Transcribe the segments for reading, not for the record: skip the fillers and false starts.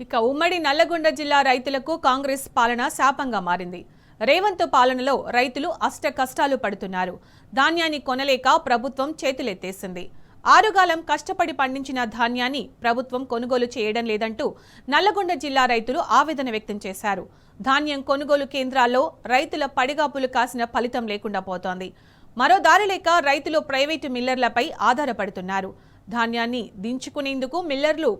ఇక ఉమ్మడి నల్లగొండ జిల్లా రైతులకు కాంగ్రెస్ పాలన శాపంగా మారింది. రేవంత్ పాలనలో రైతులు అష్ట కష్టాలు పడుతున్నారు. ధాన్యాన్ని కొనలేక ప్రభుత్వం చేతులెత్తేసింది. ఆరుగాలం కష్టపడి పండించిన ధాన్యాన్ని ప్రభుత్వం కొనుగోలు చేయడం లేదంటూ నల్లగొండ జిల్లా రైతులు ఆవేదన వ్యక్తం చేశారు. ధాన్యం కొనుగోలు కేంద్రాల్లో రైతుల పడిగాపులు కాసిన ఫలితం లేకుండా పోతోంది. మరో దారి లేక రైతులు ప్రైవేటు మిల్లర్లపై ఆధారపడుతున్నారు. ధాన్యాన్ని దించుకునేందుకు మిల్లర్లు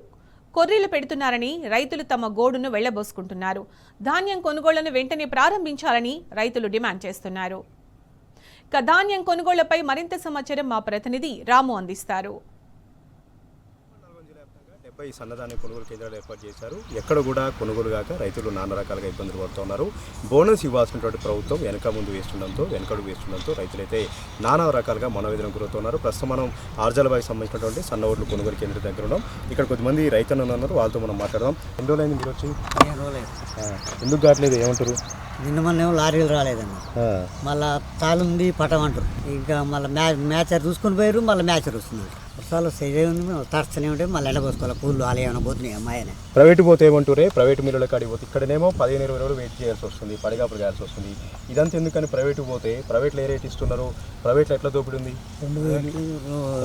కొర్రీలు పెడుతున్నారని రైతులు తమ గోడును వెళ్లబోసుకుంటున్నారు. ధాన్యం కొనుగోళ్లను వెంటనే ప్రారంభించాలని రైతులు డిమాండ్ చేస్తున్నారు. ఇక ధాన్యం కొనుగోళ్లపై మరింత సమాచారం మా ప్రతినిధి రాము అందిస్తారు. సన్నధాన్య కొనుగోలు కేంద్రాలు ఏర్పాటు చేశారు. ఎక్కడ కూడా కొనుగోలు కాక రైతులు నానా రకాలుగా ఇబ్బందులు పడుతున్నారు. బోనస్ ఇవ్వాల్సినటువంటి ప్రభుత్వం వెనక ముందు వెనకడుగు వేస్తుండడంతో రైతులైతే నానా రకాలుగా మనోవేదన గురవుతున్నారు. ప్రస్తుతం మనం ఆర్జాలబాయికి సంబంధించినటువంటి సన్న ఓట్లు కొనుగోలు కేంద్రం దగ్గర ఉన్నాం. ఇక్కడ కొద్దిమంది రైతులు ఉన్నారు, వాళ్ళతో మనం మాట్లాడదాం. ఎన్ని రోజులైంది మీరు వచ్చి? ఎందుకు కావట్లేదు, ఏమంటారు? నిన్న మొన్న లారీలు రాలేదన్న, మళ్ళీ తాళుంది పటం అంటారు. ఇంకా మళ్ళీ మ్యాచర్ చూసుకుని పోయారు, మళ్ళీ మ్యాచర్ వస్తున్నారు. వర్షాలు తడుస్తూనే ఉంటే మళ్ళీ ఎండపోసుకోవాలి. పూలు వాళ్ళు ఏమైనా పోతున్నాయి అమ్మాయినే. ప్రైవేట్ పోతే ఏమంటారే, ప్రైవేట్ మిల్లుల కాడికి పోతే ఇక్కడనేమో 15-20 రోజులు వెయిట్ చేయాల్సి వస్తుంది, పడిగాపులు చేయాల్సి వస్తుంది. ఇదంతా ఎందుకని ప్రైవేట్ పోతే ప్రైవేట్లో ఏ రేట్ ఇస్తున్నారు? ప్రైవేట్లో ఎట్లా దోపిడి ఉంది? 2000,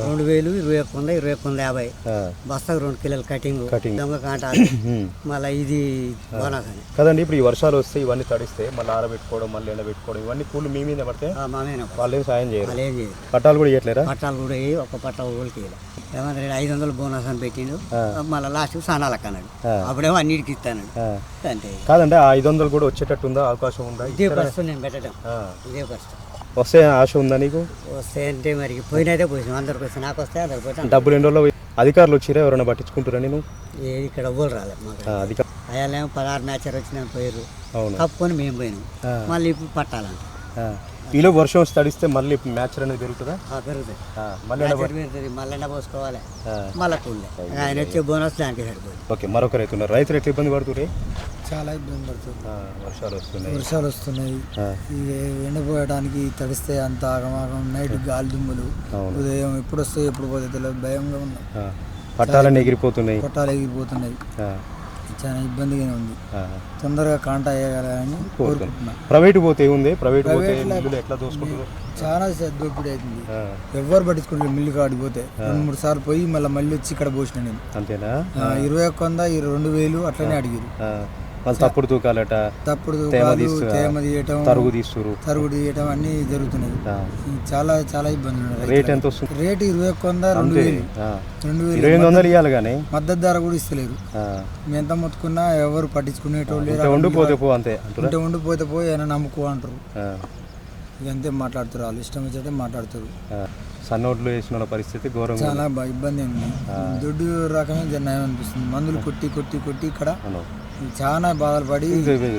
2100, 2150 బస్తాకు 2 కిలోలు కటింగ్ దొంగ కాంటాలు. మళ్ళీ ఇది బోనస్ అని కదండి. ఇప్పుడు ఈ వర్షాలు వస్తే ఇవన్నీ తడిస్తే మళ్ళీ ఆరబెట్టుకోవడం, మళ్ళీ ఎండబెట్టుకోవడం, ఇవన్నీ కూలు మీ మీద పడితే వాళ్ళు ఏం సాయం చేయరు. పట్టాలు కూడా ఇవ్వట్లేరా? పట్టాలు కూడా ఒక పట్ట ఊరికి ఏమంటే 500 బోనస్ అని పెట్టిండు. మళ్ళీ లాస్ట్ సానాలకు అన్నాడు, అప్పుడేమో అన్నిటికి ఇస్తాను అంతే. కాదంటే 500 కూడా వచ్చేటట్టు ఉందా? అవకాశం ఉందా? ఇదే పరిస్థితి నేను పెట్టడం, ఇదే పరిస్థితి. వస్తే ఆశ ఉందా నీకు? వస్తే అంటే మరి పోయినైతే పోయినా, అందరికి వస్తే నాకు వస్తే అందరికి పోతే. డబ్బులు ఎన్ని రోజులు అధికారులు వచ్చిరా? ఎవరైనా పట్టించుకుంటారా? నేను ఇక్కడ ఎవ్వరు రాలేదు మాకు. అయ్యాలేమో 16 మ్యాచర్ వచ్చిన పోయారు, కప్పుకొని మేము పోయినాం. మళ్ళీ ఇప్పుడు పట్టాలంట. ఈలో వర్షం వచ్చి తడిస్తే మళ్ళీ మ్యాచర్ అనేది పెరుగుతుందా? పెరుగుతుంది, మళ్ళీ ఎండ పోసుకోవాలి, మళ్ళీ కూలే. ఆయన వచ్చే బోనస్ దానికి సరిపోతుంది. ఓకే, మరొక రైతు ఉన్నారు. రైతులు ఎట్లా ఇబ్బంది పడుతుంది? చాలా ఇబ్బంది పడుతుంది. వర్షాలు వస్తున్నాయి. ఎండపోయడానికి తడిస్తే అంత ఆగమాగం. నైట్ గాలి దుమ్ములు, ఉదయం ఎప్పుడు వస్తాయి ఎప్పుడు పోతే తెలియదు, భయంగా ఉన్నాయి. పట్టాలు ఎగిరిపోతున్నాయి. చాలా ఇబ్బందిగానే ఉంది. తొందరగా కాంటా అయ్యగలని కోరుకుంటున్నా. ప్రైవేట్ పోతే ఏముంది? ప్రైవేట్ పోతే ఎట్లా దోసుకుంటారు? చాలా దోపిడీ అవుతుంది. ఎవరు పట్టించుకుంటారు? మిల్లు కాడికి పోతే 2-3 సార్లు పోయి మళ్ళీ వచ్చి ఇక్కడ పోసిన నేను. అంతేనా? 2100, 2000 అట్లనే అడిగారు. తప్పుడు తూకాలట, తేమ తీయటం, తరుగు తీయటం అన్ని జరుగుతున్నాయి. చాలా చాలా ఇబ్బందులు ఉన్నాయి. రేట్ ఎంత వస్తుంది? రేటు 2100, 2000, 2500 ఇవ్వాలి కానీ మద్దతు ధర కూడా ఇస్తలేరు. మేము ఎంత మొత్తుకున్నా ఎవరు పట్టించుకునేటోళ్ళు ఉండిపోతే పో, అంతే అంటే ఉండిపోతే పోయి ఏమైనా నమ్ముకో అంటారు. ఇదంతే మాట్లాడుతారు, వాళ్ళు ఇష్టం వచ్చేటే మాట్లాడుతారు. సన్నోట్లు వేసిన పరిస్థితి ఘోరంగా, చాలా ఇబ్బంది ఉంది. దొడ్డు రకమే జన్యం అనిపిస్తుంది. మందులు కొట్టి ఇక్కడ చాలా బాధలు పడి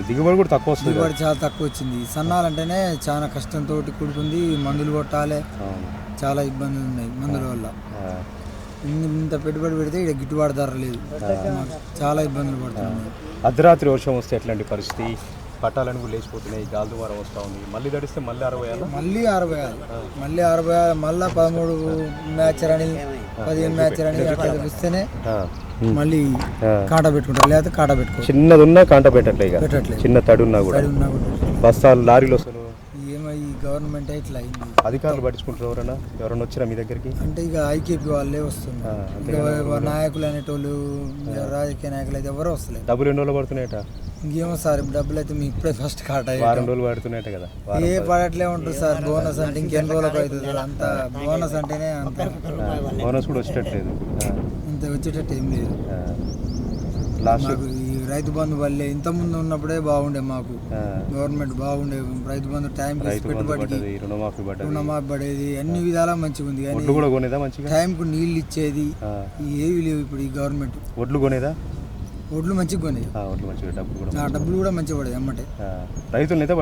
దిగుబడి కూడా తక్కువ వస్తుంది. దిగుబడి చాలా తక్కువ వచ్చింది. సన్నాలంటేనే చాలా కష్టంతో కూడుకుంది. మందులు కొట్టాలి, చాలా ఇబ్బందులు ఉన్నాయి మందుల వల్ల. ఇంత పెట్టుబడి పెడితే ఇక్కడ గిట్టుబాటు ధర లేదు, చాలా ఇబ్బందులు పడుతున్నాయి. అర్ధరాత్రి వర్షం వస్తే ఎట్లాంటి పరిస్థితి? పట్టాలని కూడా లేచిపోతున్నాయి, గాలి దుమారం వస్తూ ఉంది. మళ్ళీ తడిస్తే మళ్ళీ 60 మళ్ళీ 60 మళ్ళీ 13 మ్యాచర్ అని 15 మ్యాచర్ అని అట్లా ఇస్తేనే మళ్ళీ కాంటా పెట్టుకుంటారు, లేకపోతే కాంటా పెట్టుకో. చిన్నది ఉన్నా కాంటా పెట్టట్లేదు, చిన్న తడి ఉన్నా కూడా బస్తాలు లారీలు వస్తారు. ఈ గవర్నమెంట్ ఇట్లా అయింది. అధికారులు పట్టించుకుంటారు? ఎవరైనా వచ్చినా మీ దగ్గరికి? అంటే ఇక ఐకేపీ వాళ్ళే వస్తున్నారు. నాయకులు అనేటోళ్ళు, రాజకీయ నాయకులు అయితే ఎవరో వస్తలేదు. డబ్బులు ఎన్ని రోజులు పడుతున్నాయట? ఇంకేమో సార్, డబ్బులు అయితే మీ ఇప్పుడే ఫస్ట్ కాట 2 రోజులు పడుతున్నాయట కదా. ఏ పడట్లే ఉంటుంది సార్. బోనస్ అంటే ఇంకెన్ని రోజులకు అవుతుంది? అంత బోనస్ అంటేనే అంత బోనస్ కూడా వచ్చేటట్లేదు, ఇంత వచ్చేటట్టు ఏం లేదు. మాకు ఈ రైతు బంధు వల్లే ఇంతకుముందు ఉన్నప్పుడే బాగుండే, మాకు గవర్నమెంట్ బాగుండే. రైతు బంధు టైంకి పెట్టుబడికి రుణమాఫీ పడేది, అన్ని విధాలా మంచిగా ఉంది. కానీ టైంకు నీళ్ళు ఇచ్చేది ఏవి లేవు ఇప్పుడు ఈ గవర్నమెంట్. ఒడ్లు మంచిగా కొనేది, డబ్బులు కూడా మంచిగా పడేది అమ్మటే. రైతులు అయితే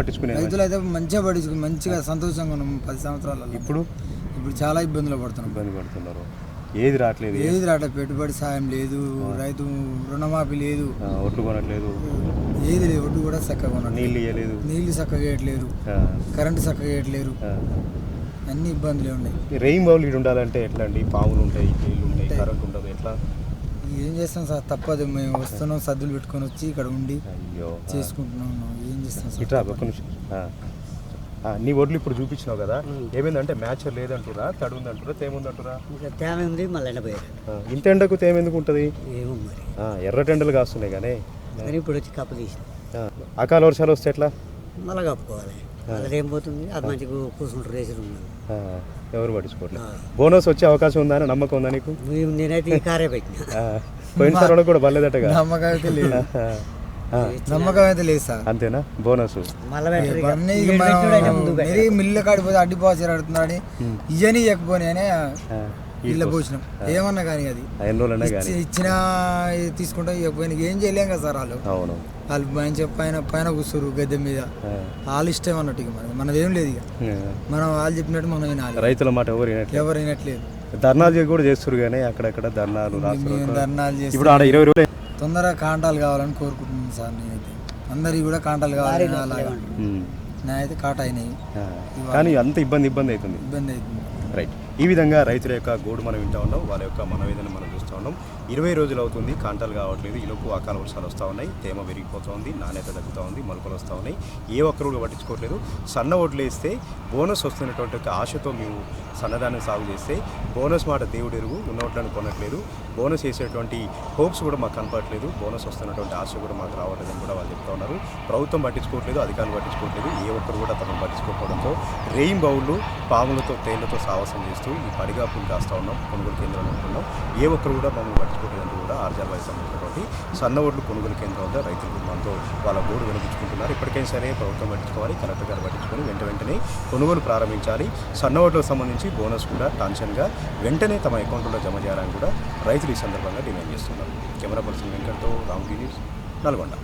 మంచిగా పట్టించుకుని మంచిగా సంతోషంగా ఉన్నాం 10 సంవత్సరాలలో. ఇప్పుడు చాలా ఇబ్బందులు పడుతున్నారు. ఏది రావట్లేదు, పెట్టుబడి సాయం లేదు, రైతు రుణమాఫీ లేదు, ఒడ్లు కొనట్లేదు, ఏది లేదు. ఒడ్డు కూడా చక్కగా కొనట్లేదు, నీళ్ళు చక్కగా వేయట్లేదు, కరెంటు చక్కగా వేయట్లేరు, అన్ని ఇబ్బందులే ఉన్నాయి. రెయిన్ బౌల్ ఉండాలంటే ఎట్లా అండి? పాములు ఉంటాయి, నీళ్ళు ఉంటాయి, కరెంట్ ఉండదు, ఎట్లా? ఏం చేస్తాం సార్, తప్పదు. మేము వస్తున్నాం, సద్దులు పెట్టుకొని వచ్చి ఇక్కడ ఉండి అయ్యో చేసుకుంటున్నాం. ఏం చేస్తాం సార్? ఇట్రా ఒక్క నిమిషం. నీ ఒడ్లు ఇప్పుడు చూపించినావు కదా, ఏమైందంటే మ్యాచ్ లేదంటురా, తడి ఉందంటురా, తేముందంటురా? ఇంకా తేమ ఉంది, మళ్ళీ ఎండపోయారు. ఇంత ఎండకు తేమెందుకు ఉంటుంది? ఏమో మరి, ఎర్రటెండలు కాస్తున్నాయి కానీ కానీ ఇప్పుడు వచ్చి కప్పు తీసి అకాల వర్షాలు వస్తే ఎట్లా? మళ్ళీ కప్పుకోవాలి. మళ్ళీ ఏం పోతుంది, అది మంచిగా కూర్చుంటారు, రేసులు ఉన్నారు. ఎవరు పట్టించుకోవట్లేదు. బోనస్ వచ్చే అవకాశం ఉందా అని నమ్మకం ఉందా నీకు? నేనైతే ఈ కారే పెట్టిన. పోయినసారి కూడా పర్లేదటగా. నమ్మకం అయితే లేదు, నమ్మకం అయితే లేదు సార్. అంతేనా? బోనస్ మళ్ళీ మిల్లు కాడిపోతే అడ్డిపోసారు ఆడుతున్నాడు, ఇయ్యని ఇవ్వకపోని అని ఇళ్ళ పోసినాం. ఏమన్నా కానీ అది ఇచ్చిన తీసుకుంటా ఇవ్వకపోయినా ఏం చేయలేం కదా సార్. వాళ్ళు మంచిగా పైన కూర్చోరు గద్దె మీద, వాళ్ళు ఇష్టం అన్నట్టు. ఇక మనది ఏం లేదు. ఇక మనం వాళ్ళు చెప్పినట్టు మనం వినాలి. రైతుల మాట ఎవరు వినట్లేదు. ధర్నాలు కూడా చేస్తారు కానీ అక్కడక్కడ ధర్నాలు చేసి ఇప్పుడు ఆడ 20 రోజులు తొందరగా కాంటాలు కావాలని కోరుకుంటున్నాను సార్. నేనైతే అందరికి కూడా కాంటాలు కావాలి, నేనైతే కాట అయినాయి కానీ అంత ఇబ్బంది అవుతుంది. ఇబ్బంది అవుతుంది. రైట్. ఈ విధంగా రైతుల యొక్క గోడు మనం వింటూ ఉన్నాం, వాళ్ళ యొక్క మనవేదన మనం చూస్తూ ఉన్నాం. 20 రోజులు అవుతుంది, కాంటాలు కావట్లేదు. ఈలోపు అకాల వర్షాలు వస్తూ ఉన్నాయి, తేమ పెరిగిపోతుంది, నాణ్యత తగ్గుతూ ఉంది, మొలకలు వస్తూ ఉన్నాయి. ఏ ఒక్కరు కూడా పట్టించుకోవట్లేదు. సన్న ఒడ్లు వేస్తే బోనస్ వస్తున్నటువంటి ఒక ఆశతో మేము సన్నదాన్ని సాగు చేస్తే బోనస్ మాట దేవుడు ఎరుగు, ఉన్న ఒడ్లను కొనట్లేదు. బోనస్ వేసేటువంటి హోప్స్ కూడా మాకు కనపడట్లేదు. బోనస్ వస్తున్నటువంటి ఆశ కూడా మాకు రావట్లేదని కూడా వాళ్ళు చెప్తా ఉన్నారు. ప్రభుత్వం పట్టించుకోవట్లేదు, అధికారులు పట్టించుకోవట్లేదు. ఏ ఒక్కరు కూడా తమను పట్టించుకోకపోవడంతో రెయిన్ బౌళ్ళు, పాములతో, తేళ్లతో సావాసం చేస్తూ ఈ పడిగాపులు కాస్తూ ఉన్నాం, కొనుగోలు కేంద్రంలో ఉంటున్నాం. ఏ ఒక్కరు కూడా మమ్మల్ని పట్టించుకోవట్లేదంటూ కూడా ఆర్జాల్ వైస్ సంబంధించినటువంటి సన్న ఒడ్లు కొనుగోలు కేంద్రం వద్ద రైతులు మనతో వాళ్ళ గోడు వినిపించుకుంటున్నారు. ఇప్పటికైనా సరే ప్రభుత్వం పట్టించుకోవాలి, కలెక్టర్ గారు పట్టించుకొని వెంటనే కొనుగోలు ప్రారంభించాలి. సన్న ఒడ్లకు సంబంధించి బోనస్ కూడా టెన్షన్గా వెంటనే తమ అకౌంట్లో జమ చేయాలని కూడా రైతులు ఈ సందర్భంగా డిమాండ్ చేస్తున్నారు. కెమెరా పర్సన్ వెంకట్తో రామ్ టీవీ, నల్గొండ.